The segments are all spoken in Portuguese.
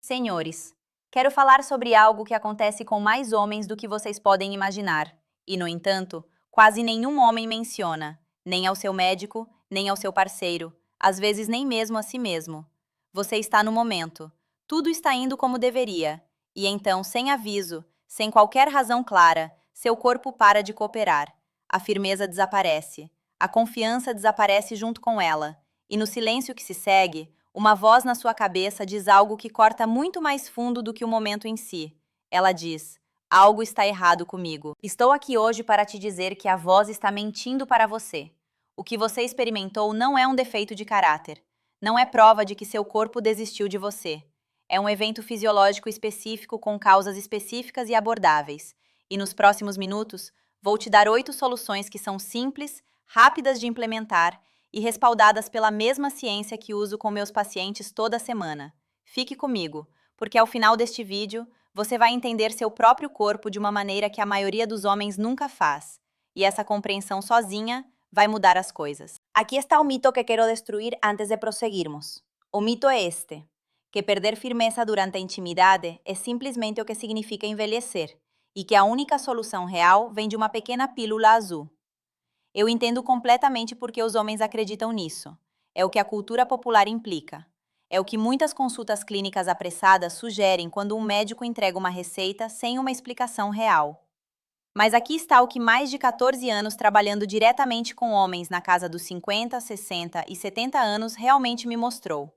Senhores, quero falar sobre algo que acontece com mais homens do que vocês podem imaginar. E, no entanto, quase nenhum homem menciona, nem ao seu médico, nem ao seu parceiro, às vezes nem mesmo a si mesmo. Você está no momento. Tudo está indo como deveria. E então, sem aviso, sem qualquer razão clara, seu corpo para de cooperar. A firmeza desaparece. A confiança desaparece junto com ela. E no silêncio que se segue, uma voz na sua cabeça diz algo que corta muito mais fundo do que o momento em si. Ela diz: algo está errado comigo. Estou aqui hoje para te dizer que a voz está mentindo para você. O que você experimentou não é um defeito de caráter. Não é prova de que seu corpo desistiu de você. É um evento fisiológico específico com causas específicas e abordáveis. E nos próximos minutos, vou te dar 8 soluções que são simples, rápidas de implementar e respaldadas pela mesma ciência que uso com meus pacientes toda semana. Fique comigo, porque ao final deste vídeo, você vai entender seu próprio corpo de uma maneira que a maioria dos homens nunca faz. E essa compreensão sozinha vai mudar as coisas. Aqui está o mito que quero destruir antes de prosseguirmos. O mito é este: que perder firmeza durante a intimidade é simplesmente o que significa envelhecer, e que a única solução real vem de uma pequena pílula azul. Eu entendo completamente porque os homens acreditam nisso. É o que a cultura popular implica. É o que muitas consultas clínicas apressadas sugerem quando um médico entrega uma receita sem uma explicação real. Mas aqui está o que mais de 14 anos trabalhando diretamente com homens na casa dos 50, 60 e 70 anos realmente me mostrou.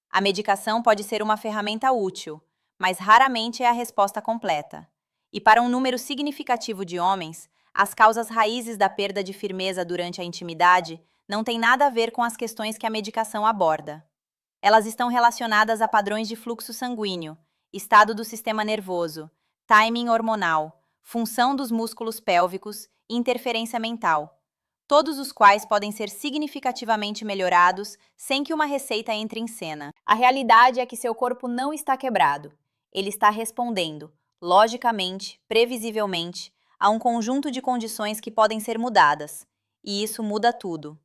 A medicação pode ser uma ferramenta útil, mas raramente é a resposta completa. E para um número significativo de homens, as causas raízes da perda de firmeza durante a intimidade não têm nada a ver com as questões que a medicação aborda. Elas estão relacionadas a padrões de fluxo sanguíneo, estado do sistema nervoso, timing hormonal, função dos músculos pélvicos e interferência mental, todos os quais podem ser significativamente melhorados sem que uma receita entre em cena. A realidade é que seu corpo não está quebrado. Ele está respondendo, logicamente, previsivelmente, a um conjunto de condições que podem ser mudadas. E isso muda tudo.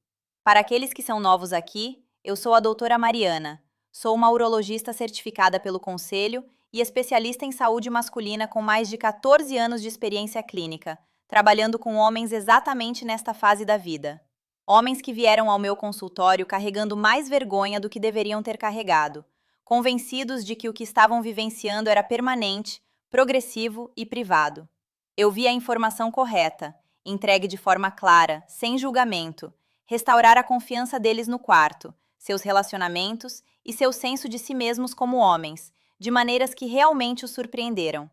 Para aqueles que são novos aqui, eu sou a doutora Mariana. Sou uma urologista certificada pelo Conselho e especialista em saúde masculina com mais de 14 anos de experiência clínica, trabalhando com homens exatamente nesta fase da vida. Homens que vieram ao meu consultório carregando mais vergonha do que deveriam ter carregado, convencidos de que o que estavam vivenciando era permanente, progressivo e privado. Eu vi a informação correta, entregue de forma clara, sem julgamento, restaurar a confiança deles no quarto, seus relacionamentos e seu senso de si mesmos como homens, de maneiras que realmente os surpreenderam.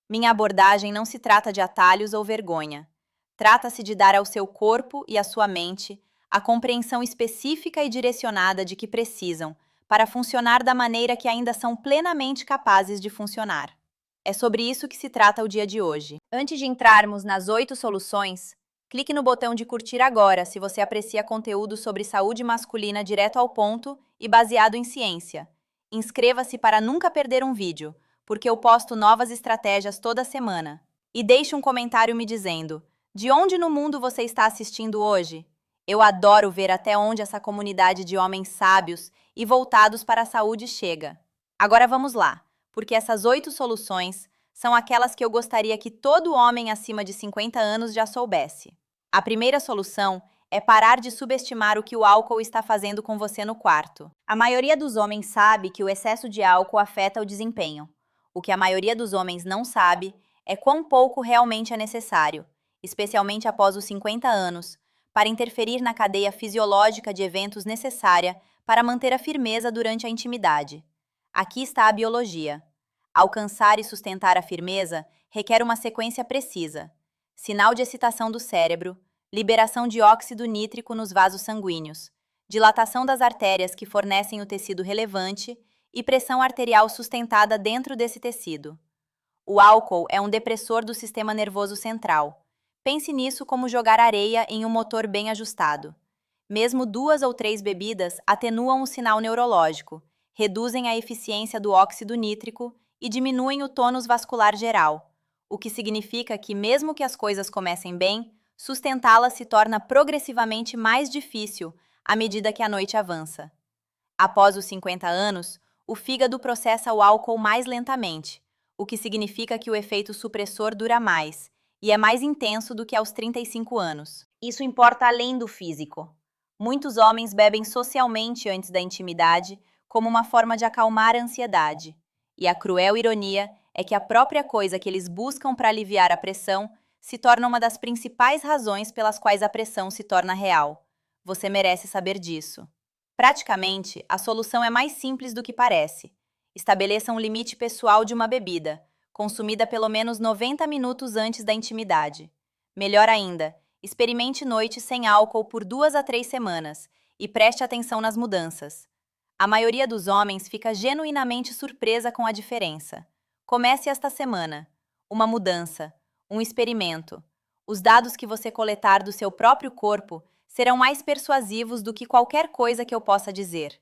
Minha abordagem não se trata de atalhos ou vergonha. Trata-se de dar ao seu corpo e à sua mente a compreensão específica e direcionada de que precisam para funcionar da maneira que ainda são plenamente capazes de funcionar. É sobre isso que se trata o dia de hoje. Antes de entrarmos nas 8 soluções, clique no botão de curtir agora se você aprecia conteúdo sobre saúde masculina direto ao ponto e baseado em ciência. Inscreva-se para nunca perder um vídeo, porque eu posto novas estratégias toda semana. E deixe um comentário me dizendo: de onde no mundo você está assistindo hoje? Eu adoro ver até onde essa comunidade de homens sábios e voltados para a saúde chega. Agora vamos lá, porque essas 8 soluções são aquelas que eu gostaria que todo homem acima de 50 anos já soubesse. A primeira solução é parar de subestimar o que o álcool está fazendo com você no quarto. A maioria dos homens sabe que o excesso de álcool afeta o desempenho. O que a maioria dos homens não sabe é quão pouco realmente é necessário, especialmente após os 50 anos, para interferir na cadeia fisiológica de eventos necessária para manter a firmeza durante a intimidade. Aqui está a biologia. Alcançar e sustentar a firmeza requer uma sequência precisa: sinal de excitação do cérebro, liberação de óxido nítrico nos vasos sanguíneos, dilatação das artérias que fornecem o tecido relevante e pressão arterial sustentada dentro desse tecido. O álcool é um depressor do sistema nervoso central. Pense nisso como jogar areia em um motor bem ajustado. Mesmo 2 ou 3 bebidas atenuam o sinal neurológico, reduzem a eficiência do óxido nítrico e diminuem o tônus vascular geral, o que significa que, mesmo que as coisas comecem bem, sustentá-las se torna progressivamente mais difícil à medida que a noite avança. Após os 50 anos, o fígado processa o álcool mais lentamente, o que significa que o efeito supressor dura mais e é mais intenso do que aos 35 anos. Isso importa além do físico. Muitos homens bebem socialmente antes da intimidade, como uma forma de acalmar a ansiedade. E a cruel ironia é que a própria coisa que eles buscam para aliviar a pressão se torna uma das principais razões pelas quais a pressão se torna real. Você merece saber disso. Praticamente, a solução é mais simples do que parece. Estabeleça um limite pessoal de uma bebida, consumida pelo menos 90 minutos antes da intimidade. Melhor ainda, experimente noites sem álcool por 2 a 3 semanas e preste atenção nas mudanças. A maioria dos homens fica genuinamente surpresa com a diferença. Comece esta semana. Uma mudança, um experimento. Os dados que você coletar do seu próprio corpo serão mais persuasivos do que qualquer coisa que eu possa dizer.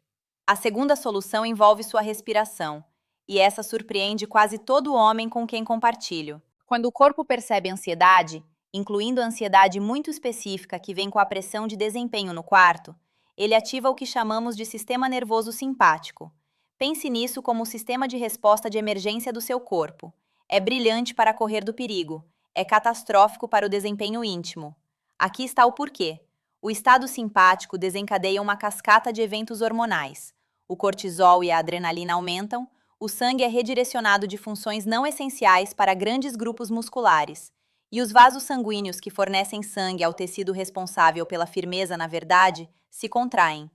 A segunda solução envolve sua respiração, e essa surpreende quase todo homem com quem compartilho. Quando o corpo percebe ansiedade, incluindo ansiedade muito específica que vem com a pressão de desempenho no quarto, ele ativa o que chamamos de sistema nervoso simpático. Pense nisso como o sistema de resposta de emergência do seu corpo. É brilhante para correr do perigo, é catastrófico para o desempenho íntimo. Aqui está o porquê. O estado simpático desencadeia uma cascata de eventos hormonais. O cortisol e a adrenalina aumentam, o sangue é redirecionado de funções não essenciais para grandes grupos musculares, e os vasos sanguíneos que fornecem sangue ao tecido responsável pela firmeza na verdade se contraem.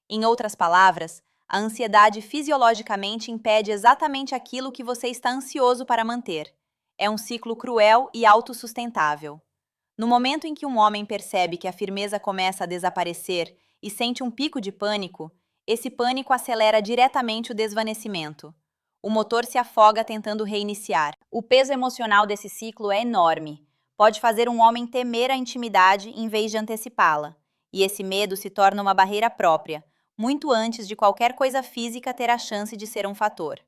Em outras palavras, a ansiedade fisiologicamente impede exatamente aquilo que você está ansioso para manter. É um ciclo cruel e autossustentável. No momento em que um homem percebe que a firmeza começa a desaparecer e sente um pico de pânico, esse pânico acelera diretamente o desvanecimento. O motor se afoga tentando reiniciar. O peso emocional desse ciclo é enorme. Pode fazer um homem temer a intimidade em vez de antecipá-la. E esse medo se torna uma barreira própria, muito antes de qualquer coisa física ter a chance de ser um fator.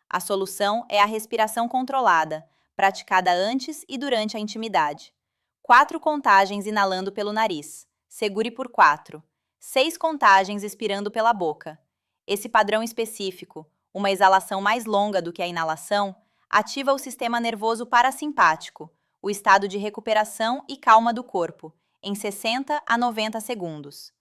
A solução é a respiração controlada, praticada antes e durante a intimidade. 4 contagens inalando pelo nariz. Segure por 4. 6 contagens expirando pela boca. Esse padrão específico, uma exalação mais longa do que a inalação, ativa o sistema nervoso parasimpático, o estado de recuperação e calma do corpo, em 60 a 90 segundos.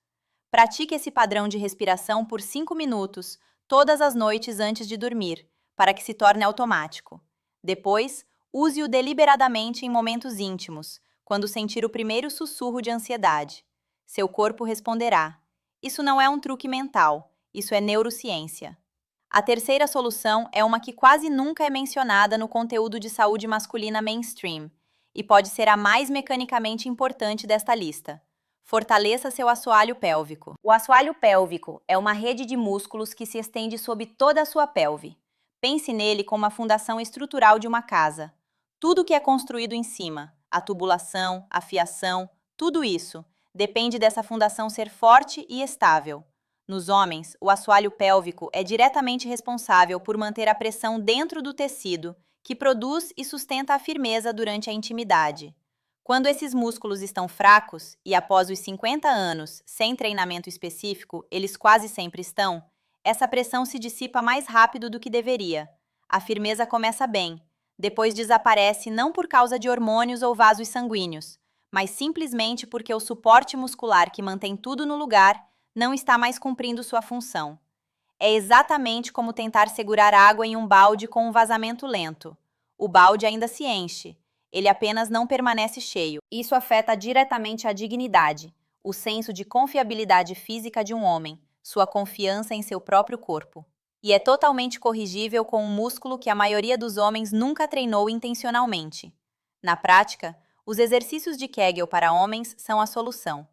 Pratique esse padrão de respiração por 5 minutos, todas as noites antes de dormir, para que se torne automático. Depois, use-o deliberadamente em momentos íntimos, quando sentir o primeiro sussurro de ansiedade. Seu corpo responderá. Isso não é um truque mental, isso é neurociência. A terceira solução é uma que quase nunca é mencionada no conteúdo de saúde masculina mainstream, e pode ser a mais mecanicamente importante desta lista. Fortaleça seu assoalho pélvico. O assoalho pélvico é uma rede de músculos que se estende sob toda a sua pelve. Pense nele como a fundação estrutural de uma casa. Tudo que é construído em cima, a tubulação, a fiação, tudo isso, depende dessa fundação ser forte e estável. Nos homens, o assoalho pélvico é diretamente responsável por manter a pressão dentro do tecido, que produz e sustenta a firmeza durante a intimidade. Quando esses músculos estão fracos, e após os 50 anos, sem treinamento específico, eles quase sempre estão, essa pressão se dissipa mais rápido do que deveria. A firmeza começa bem, depois desaparece não por causa de hormônios ou vasos sanguíneos, mas simplesmente porque o suporte muscular que mantém tudo no lugar não está mais cumprindo sua função. É exatamente como tentar segurar água em um balde com um vazamento lento. O balde ainda se enche, ele apenas não permanece cheio. Isso afeta diretamente a dignidade, o senso de confiabilidade física de um homem, sua confiança em seu próprio corpo. E é totalmente corrigível com um músculo que a maioria dos homens nunca treinou intencionalmente. Na prática, os exercícios de Kegel para homens são a solução.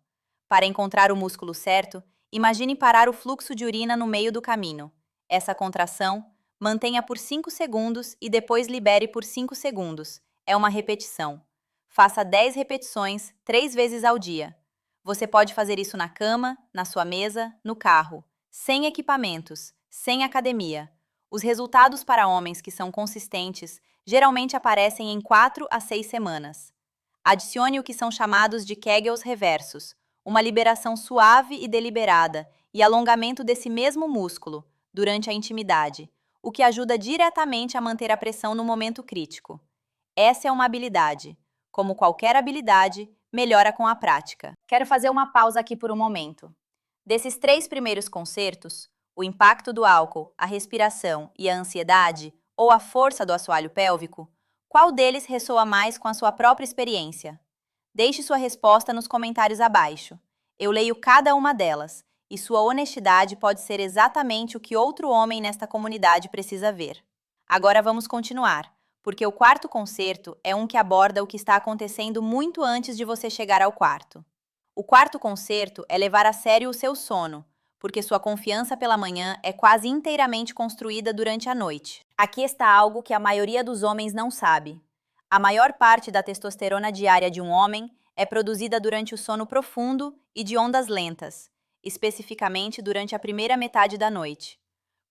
Para encontrar o músculo certo, imagine parar o fluxo de urina no meio do caminho. Essa contração, mantenha por 5 segundos e depois libere por 5 segundos. É uma repetição. Faça 10 repetições, 3 vezes ao dia. Você pode fazer isso na cama, na sua mesa, no carro, sem equipamentos, sem academia. Os resultados para homens que são consistentes geralmente aparecem em 4 a 6 semanas. Adicione o que são chamados de Kegels reversos, uma liberação suave e deliberada e alongamento desse mesmo músculo, durante a intimidade, o que ajuda diretamente a manter a pressão no momento crítico. Essa é uma habilidade. Como qualquer habilidade, melhora com a prática. Quero fazer uma pausa aqui por um momento. Desses 3 primeiros concertos, o impacto do álcool, a respiração e a ansiedade, ou a força do assoalho pélvico, qual deles ressoa mais com a sua própria experiência? Deixe sua resposta nos comentários abaixo. Eu leio cada uma delas, e sua honestidade pode ser exatamente o que outro homem nesta comunidade precisa ver. Agora vamos continuar, porque o quarto concerto é um que aborda o que está acontecendo muito antes de você chegar ao quarto. O quarto concerto é levar a sério o seu sono, porque sua confiança pela manhã é quase inteiramente construída durante a noite. Aqui está algo que a maioria dos homens não sabe. A maior parte da testosterona diária de um homem é produzida durante o sono profundo e de ondas lentas, especificamente durante a primeira metade da noite.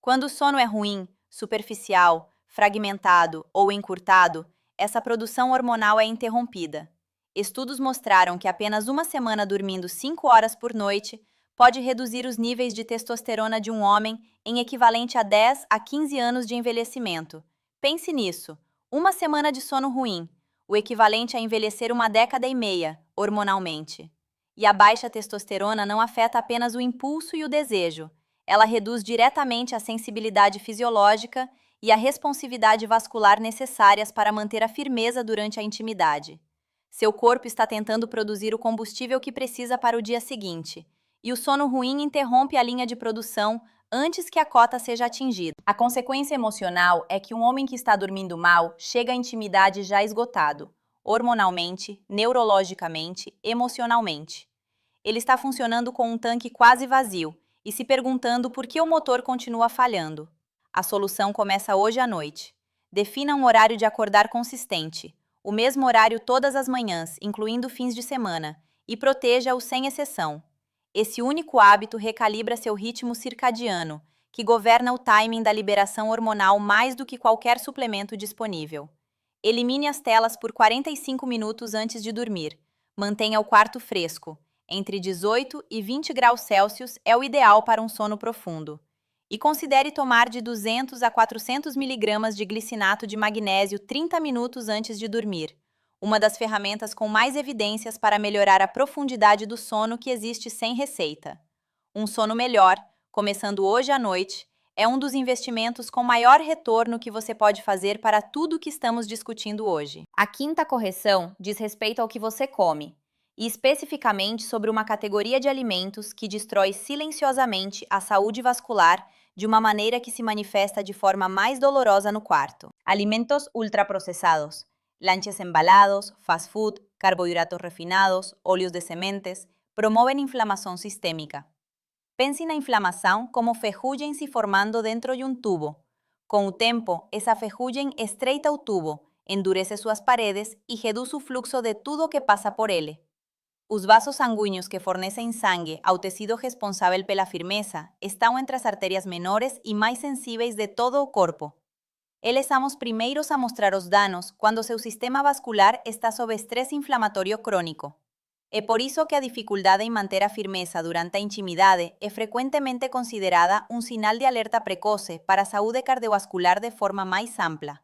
Quando o sono é ruim, superficial, fragmentado ou encurtado, essa produção hormonal é interrompida. Estudos mostraram que apenas uma semana dormindo 5 horas por noite pode reduzir os níveis de testosterona de um homem em equivalente a 10 a 15 anos de envelhecimento. Pense nisso, uma semana de sono ruim, o equivalente a envelhecer uma década e meia, hormonalmente. E a baixa testosterona não afeta apenas o impulso e o desejo, ela reduz diretamente a sensibilidade fisiológica e a responsividade vascular necessárias para manter a firmeza durante a intimidade. Seu corpo está tentando produzir o combustível que precisa para o dia seguinte, e o sono ruim interrompe a linha de produção antes que a cota seja atingida. A consequência emocional é que um homem que está dormindo mal chega à intimidade já esgotado, hormonalmente, neurologicamente, emocionalmente. Ele está funcionando com um tanque quase vazio e se perguntando por que o motor continua falhando. A solução começa hoje à noite. Defina um horário de acordar consistente, o mesmo horário todas as manhãs, incluindo fins de semana, e proteja-o sem exceção. Esse único hábito recalibra seu ritmo circadiano, que governa o timing da liberação hormonal mais do que qualquer suplemento disponível. Elimine as telas por 45 minutos antes de dormir. Mantenha o quarto fresco. Entre 18 e 20 graus Celsius é o ideal para um sono profundo. E considere tomar de 200 a 400 mg de glicinato de magnésio 30 minutos antes de dormir, uma das ferramentas com mais evidências para melhorar a profundidade do sono que existe sem receita. Um sono melhor, começando hoje à noite, é um dos investimentos com maior retorno que você pode fazer para tudo o que estamos discutindo hoje. A quinta correção diz respeito ao que você come, e especificamente sobre uma categoria de alimentos que destrói silenciosamente a saúde vascular de uma maneira que se manifesta de forma mais dolorosa no quarto. Alimentos ultraprocessados, lanches embalados, fast food, carbohidratos refinados, óleos de sementes, promovem inflamação sistêmica. Pense na inflamação como ferrugem se formando dentro de um tubo. Com o tempo, essa ferrugem estreita o tubo, endurece suas paredes e reduz o fluxo de tudo que passa por ele. Os vasos sanguíneos que fornecem sangue ao tecido responsável pela firmeza estão entre as artérias menores e mais sensíveis de todo o corpo. Eles são os primeiros a mostrar os danos quando seu sistema vascular está sob estresse inflamatório crônico. É por isso que a dificuldade em manter a firmeza durante a intimidade é frequentemente considerada um sinal de alerta precoce para a saúde cardiovascular de forma mais ampla.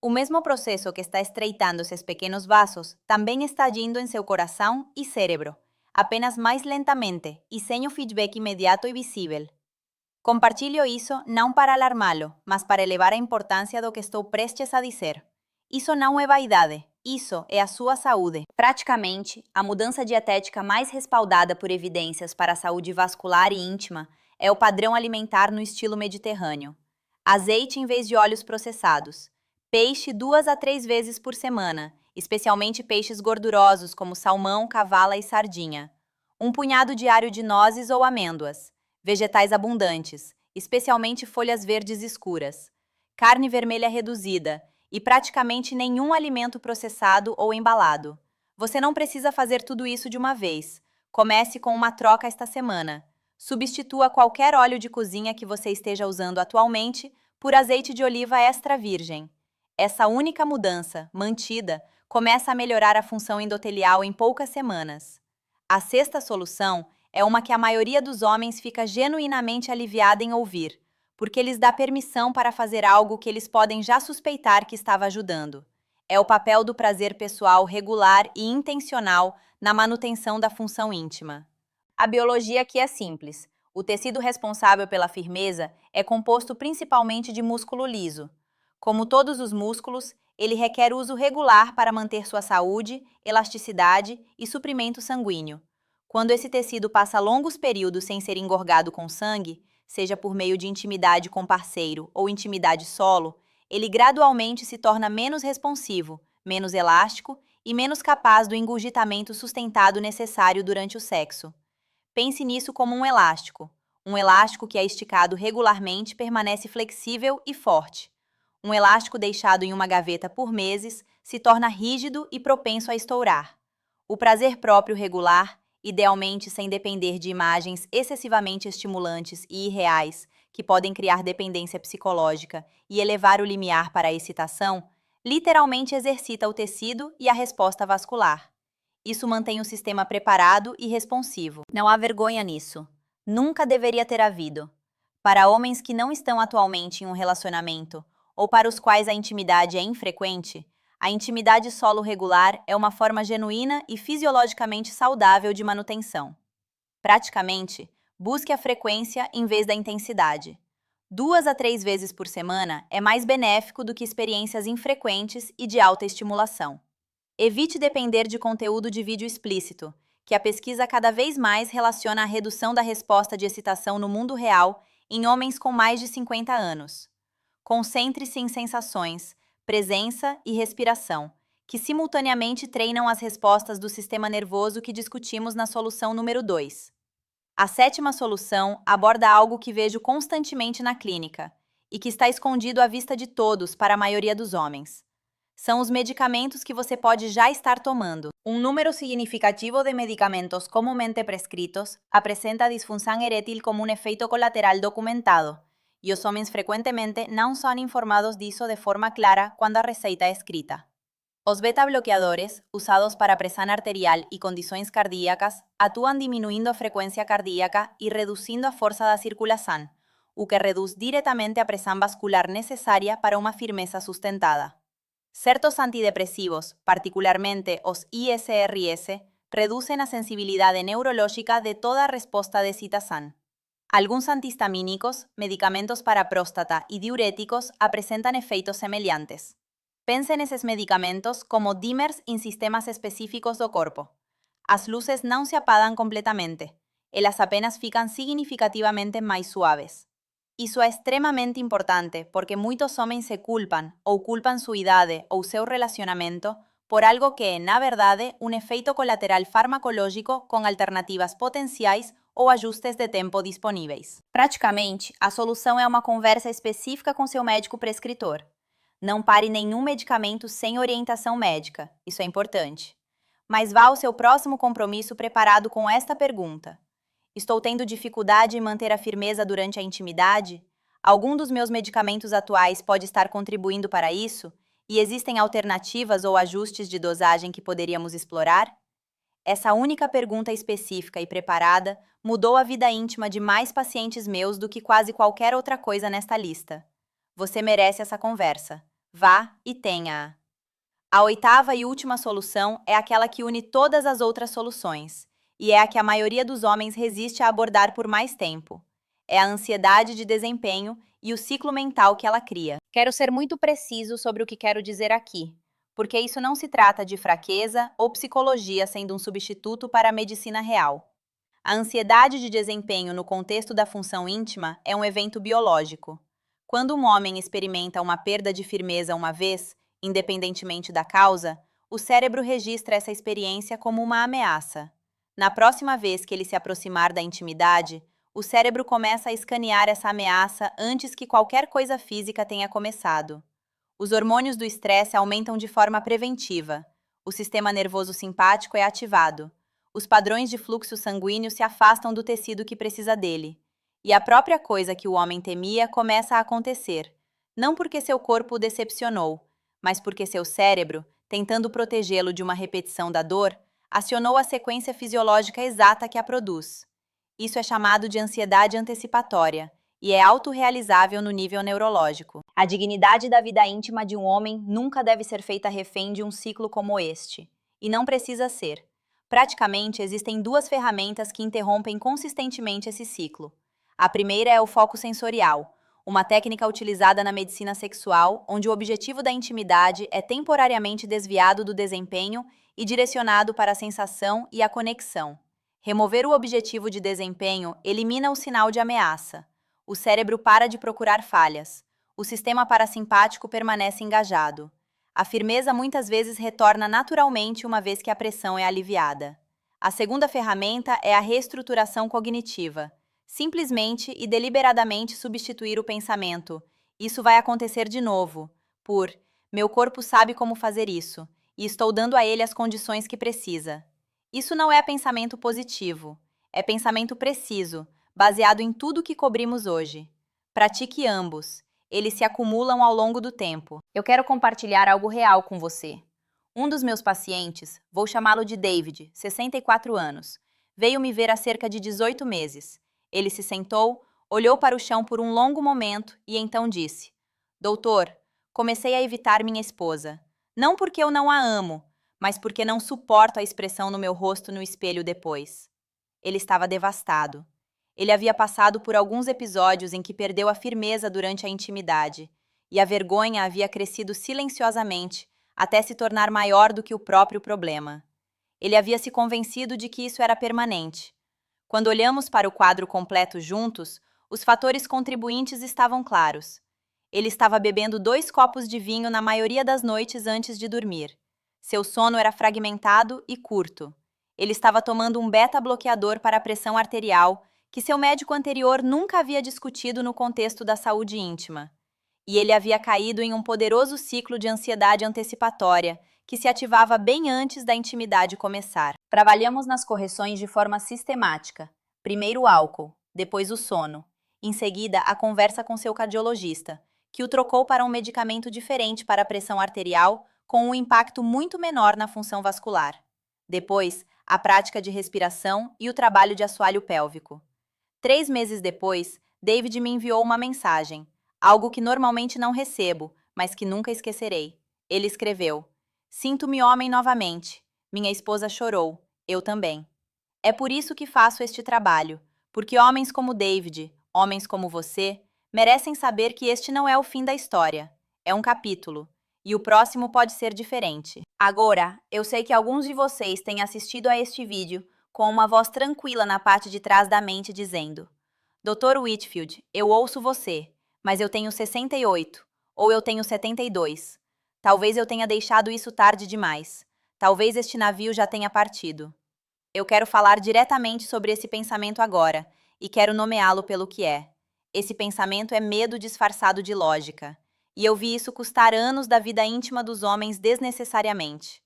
O mesmo processo que está estreitando esses pequenos vasos também está agindo em seu coração e cérebro, apenas mais lentamente e sem o feedback imediato e visível. Compartilho isso não para alarmá-lo, mas para elevar a importância do que estou prestes a dizer. Isso não é vaidade, isso é a sua saúde. Praticamente, a mudança dietética mais respaldada por evidências para a saúde vascular e íntima é o padrão alimentar no estilo mediterrâneo. Azeite em vez de óleos processados. Peixe 2 a 3 vezes por semana, especialmente peixes gordurosos como salmão, cavala e sardinha. Um punhado diário de nozes ou amêndoas. Vegetais abundantes, especialmente folhas verdes escuras. Carne vermelha reduzida e praticamente nenhum alimento processado ou embalado. Você não precisa fazer tudo isso de uma vez. Comece com uma troca esta semana. Substitua qualquer óleo de cozinha que você esteja usando atualmente por azeite de oliva extra virgem. Essa única mudança, mantida, começa a melhorar a função endotelial em poucas semanas. A sexta solução é uma que a maioria dos homens fica genuinamente aliviada em ouvir, porque lhes dá permissão para fazer algo que eles podem já suspeitar que estava ajudando. É o papel do prazer pessoal regular e intencional na manutenção da função íntima. A biologia aqui é simples. O tecido responsável pela firmeza é composto principalmente de músculo liso. Como todos os músculos, ele requer uso regular para manter sua saúde, elasticidade e suprimento sanguíneo. Quando esse tecido passa longos períodos sem ser engorgado com sangue, seja por meio de intimidade com parceiro ou intimidade solo, ele gradualmente se torna menos responsivo, menos elástico e menos capaz do engurgitamento sustentado necessário durante o sexo. Pense nisso como um elástico. Um elástico que é esticado regularmente permanece flexível e forte. Um elástico deixado em uma gaveta por meses se torna rígido e propenso a estourar. O prazer próprio regular, idealmente sem depender de imagens excessivamente estimulantes e irreais, que podem criar dependência psicológica e elevar o limiar para a excitação, literalmente exercita o tecido e a resposta vascular. Isso mantém o sistema preparado e responsivo. Não há vergonha nisso. Nunca deveria ter havido. Para homens que não estão atualmente em um relacionamento ou para os quais a intimidade é infrequente, a intimidade solo regular é uma forma genuína e fisiologicamente saudável de manutenção. Praticamente, busque a frequência em vez da intensidade. 2 a 3 vezes por semana é mais benéfico do que experiências infrequentes e de alta estimulação. Evite depender de conteúdo de vídeo explícito, que a pesquisa cada vez mais relaciona a redução da resposta de excitação no mundo real em homens com mais de 50 anos. Concentre-se em sensações, presença e respiração, que simultaneamente treinam as respostas do sistema nervoso que discutimos na solução número 2. A 7ª solução aborda algo que vejo constantemente na clínica e que está escondido à vista de todos para a maioria dos homens. São os medicamentos que você pode já estar tomando. Um número significativo de medicamentos comumente prescritos apresenta disfunção erétil como um efeito colateral documentado, e os homens frequentemente não são informados disso de forma clara quando a receita é escrita. Os beta-bloqueadores, usados para pressão arterial e condições cardíacas, atuam diminuindo a frequência cardíaca e reduzindo a força da circulação, o que reduz diretamente a pressão vascular necessária para uma firmeza sustentada. Certos antidepresivos, particularmente os ISRS, reducen a sensibilidade neurológica de toda a resposta de excitação. Alguns antihistamínicos, medicamentos para a próstata e diuréticos apresentam efeitos semelhantes. Pense nesses medicamentos como dimmers em sistemas específicos do corpo. As luzes não se apagam completamente, elas apenas ficam significativamente mais suaves. Isso é extremamente importante porque muitos homens se culpam ou culpam sua idade ou seu relacionamento por algo que é, na verdade, um efeito colateral farmacológico com alternativas potenciais ou ajustes de tempo disponíveis. Praticamente, a solução é uma conversa específica com seu médico prescritor. Não pare nenhum medicamento sem orientação médica, isso é importante. Mas vá ao seu próximo compromisso preparado com esta pergunta. Estou tendo dificuldade em manter a firmeza durante a intimidade? Algum dos meus medicamentos atuais pode estar contribuindo para isso? E existem alternativas ou ajustes de dosagem que poderíamos explorar? Essa única pergunta específica e preparada mudou a vida íntima de mais pacientes meus do que quase qualquer outra coisa nesta lista. Você merece essa conversa. Vá e tenha-a. A 8ª e última solução é aquela que une todas as outras soluções, e é a que a maioria dos homens resiste a abordar por mais tempo. É a ansiedade de desempenho e o ciclo mental que ela cria. Quero ser muito preciso sobre o que quero dizer aqui, porque isso não se trata de fraqueza ou psicologia sendo um substituto para a medicina real. A ansiedade de desempenho no contexto da função íntima é um evento biológico. Quando um homem experimenta uma perda de firmeza uma vez, independentemente da causa, o cérebro registra essa experiência como uma ameaça. Na próxima vez que ele se aproximar da intimidade, o cérebro começa a escanear essa ameaça antes que qualquer coisa física tenha começado. Os hormônios do estresse aumentam de forma preventiva. O sistema nervoso simpático é ativado. Os padrões de fluxo sanguíneo se afastam do tecido que precisa dele. E a própria coisa que o homem temia começa a acontecer. Não porque seu corpo o decepcionou, mas porque seu cérebro, tentando protegê-lo de uma repetição da dor, acionou a sequência fisiológica exata que a produz. Isso é chamado de ansiedade antecipatória, e é autorrealizável no nível neurológico. A dignidade da vida íntima de um homem nunca deve ser feita refém de um ciclo como este. E não precisa ser. Praticamente, existem duas ferramentas que interrompem consistentemente esse ciclo. A primeira é o foco sensorial, uma técnica utilizada na medicina sexual, onde o objetivo da intimidade é temporariamente desviado do desempenho e direcionado para a sensação e a conexão. Remover o objetivo de desempenho elimina o sinal de ameaça. O cérebro para de procurar falhas. O sistema parasimpático permanece engajado. A firmeza muitas vezes retorna naturalmente uma vez que a pressão é aliviada. A segunda ferramenta é a reestruturação cognitiva. Simplesmente e deliberadamente substituir o pensamento. Isso vai acontecer de novo. Por, meu corpo sabe como fazer isso, e estou dando a ele as condições que precisa. Isso não é pensamento positivo. É pensamento preciso, baseado em tudo que cobrimos hoje. Pratique ambos. Eles se acumulam ao longo do tempo. Eu quero compartilhar algo real com você. Um dos meus pacientes, vou chamá-lo de David, 64 anos, veio me ver há cerca de 18 meses. Ele se sentou, olhou para o chão por um longo momento e então disse: Doutor, comecei a evitar minha esposa. Não porque eu não a amo, mas porque não suporto a expressão no meu rosto no espelho depois. Ele estava devastado. Ele havia passado por alguns episódios em que perdeu a firmeza durante a intimidade, e a vergonha havia crescido silenciosamente até se tornar maior do que o próprio problema. Ele havia se convencido de que isso era permanente. Quando olhamos para o quadro completo juntos, os fatores contribuintes estavam claros. Ele estava bebendo 2 copos de vinho na maioria das noites antes de dormir. Seu sono era fragmentado e curto. Ele estava tomando um beta-bloqueador para a pressão arterial, que seu médico anterior nunca havia discutido no contexto da saúde íntima. E ele havia caído em um poderoso ciclo de ansiedade antecipatória, que se ativava bem antes da intimidade começar. Trabalhamos nas correções de forma sistemática. Primeiro o álcool, depois o sono. Em seguida, a conversa com seu cardiologista, que o trocou para um medicamento diferente para a pressão arterial, com um impacto muito menor na função vascular. Depois, a prática de respiração e o trabalho de assoalho pélvico. 3 meses depois, David me enviou uma mensagem, algo que normalmente não recebo, mas que nunca esquecerei. Ele escreveu: Sinto-me homem novamente. Minha esposa chorou. Eu também. É por isso que faço este trabalho, porque homens como David, homens como você, merecem saber que este não é o fim da história. É um capítulo. E o próximo pode ser diferente. Agora, eu sei que alguns de vocês têm assistido a este vídeo com uma voz tranquila na parte de trás da mente dizendo: Dr. Whitfield, eu ouço você, mas eu tenho 68, ou eu tenho 72. Talvez eu tenha deixado isso tarde demais. Talvez este navio já tenha partido. Eu quero falar diretamente sobre esse pensamento agora, e quero nomeá-lo pelo que é. Esse pensamento é medo disfarçado de lógica. E eu vi isso custar anos da vida íntima dos homens desnecessariamente.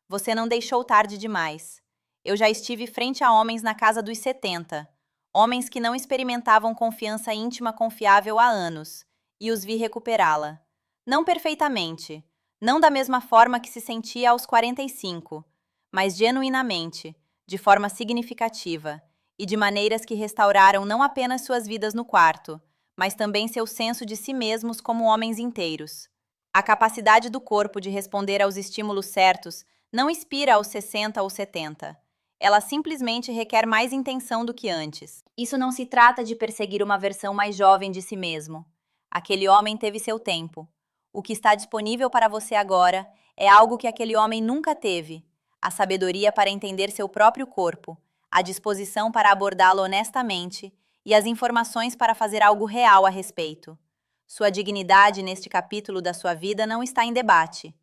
Você não deixou tarde demais. Eu já estive frente a homens na casa dos 70, homens que não experimentavam confiança íntima confiável há anos, e os vi recuperá-la. Não perfeitamente, não da mesma forma que se sentia aos 45, mas genuinamente, de forma significativa, e de maneiras que restauraram não apenas suas vidas no quarto, mas também seu senso de si mesmos como homens inteiros. A capacidade do corpo de responder aos estímulos certos não expira aos 60 ou 70. Ela simplesmente requer mais intenção do que antes. Isso não se trata de perseguir uma versão mais jovem de si mesmo. Aquele homem teve seu tempo. O que está disponível para você agora é algo que aquele homem nunca teve: a sabedoria para entender seu próprio corpo, a disposição para abordá-lo honestamente e as informações para fazer algo real a respeito. Sua dignidade neste capítulo da sua vida não está em debate.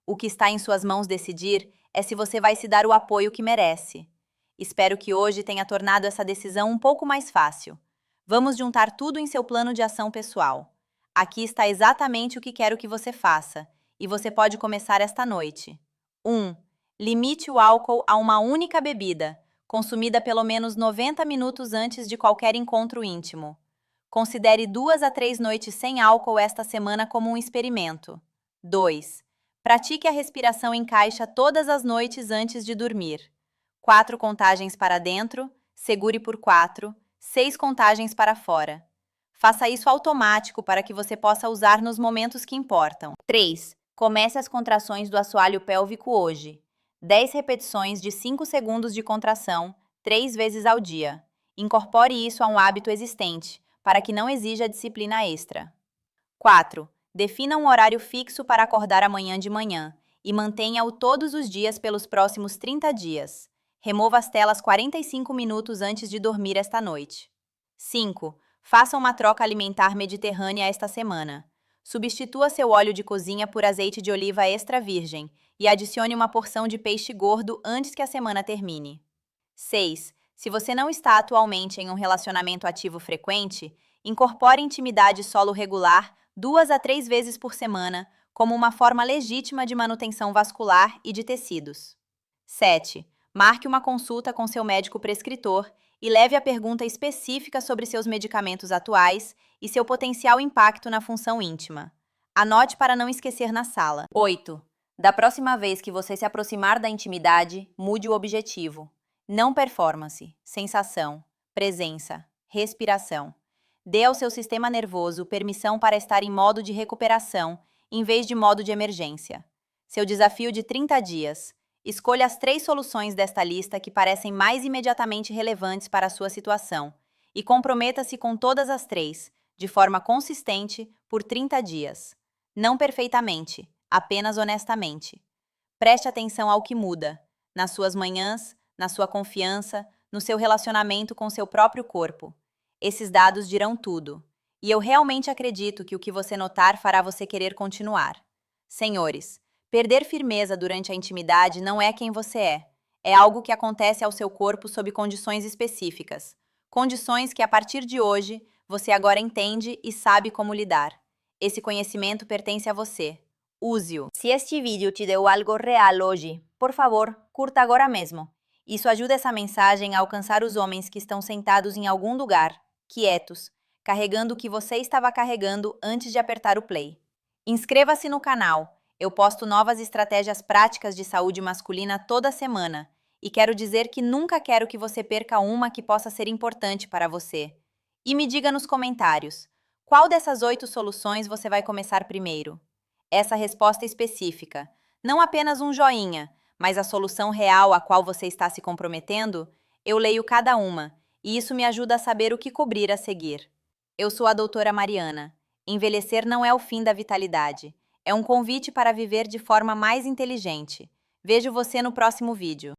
O que está em suas mãos decidir é se você vai se dar o apoio que merece. Espero que hoje tenha tornado essa decisão um pouco mais fácil. Vamos juntar tudo em seu plano de ação pessoal. Aqui está exatamente o que quero que você faça, e você pode começar esta noite. 1. Limite o álcool a uma única bebida, consumida pelo menos 90 minutos antes de qualquer encontro íntimo. Considere 2 a 3 noites sem álcool esta semana como um experimento. 2. Pratique a respiração em caixa todas as noites antes de dormir. 4 contagens para dentro, segure por 4, 6 contagens para fora. Faça isso automático para que você possa usar nos momentos que importam. 3. Comece as contrações do assoalho pélvico hoje. 10 repetições de 5 segundos de contração, 3 vezes ao dia. Incorpore isso a um hábito existente, para que não exija disciplina extra. 4. Defina um horário fixo para acordar amanhã de manhã e mantenha-o todos os dias pelos próximos 30 dias. Remova as telas 45 minutos antes de dormir esta noite. 5. Faça uma troca alimentar mediterrânea esta semana. Substitua seu óleo de cozinha por azeite de oliva extra virgem e adicione uma porção de peixe gordo antes que a semana termine. 6. Se você não está atualmente em um relacionamento ativo frequente, incorpore intimidade solo regular 2 a 3 vezes por semana como uma forma legítima de manutenção vascular e de tecidos. 7. Marque uma consulta com seu médico prescritor e leve a pergunta específica sobre seus medicamentos atuais e seu potencial impacto na função íntima. Anote para não esquecer na sala. 8. Da próxima vez que você se aproximar da intimidade, mude o objetivo. Não performance, sensação, presença, respiração. Dê ao seu sistema nervoso permissão para estar em modo de recuperação, em vez de modo de emergência. Seu desafio de 30 dias. Escolha as 3 soluções desta lista que parecem mais imediatamente relevantes para a sua situação e comprometa-se com todas as 3, de forma consistente, por 30 dias. Não perfeitamente, apenas honestamente. Preste atenção ao que muda, nas suas manhãs, na sua confiança, no seu relacionamento com seu próprio corpo. Esses dados dirão tudo, e eu realmente acredito que o que você notar fará você querer continuar. Senhores, perder firmeza durante a intimidade não é quem você é. É algo que acontece ao seu corpo sob condições específicas. Condições que, a partir de hoje, você agora entende e sabe como lidar. Esse conhecimento pertence a você. Use-o. Se este vídeo te deu algo real hoje, por favor, curta agora mesmo. Isso ajuda essa mensagem a alcançar os homens que estão sentados em algum lugar, quietos, carregando o que você estava carregando antes de apertar o play. Inscreva-se no canal. Eu posto novas estratégias práticas de saúde masculina toda semana e quero dizer que nunca quero que você perca uma que possa ser importante para você. E me diga nos comentários, qual dessas 8 soluções você vai começar primeiro? Essa resposta específica, não apenas um joinha, mas a solução real a qual você está se comprometendo, eu leio cada uma e isso me ajuda a saber o que cobrir a seguir. Eu sou a doutora Mariana. Envelhecer não é o fim da vitalidade. É um convite para viver de forma mais inteligente. Vejo você no próximo vídeo.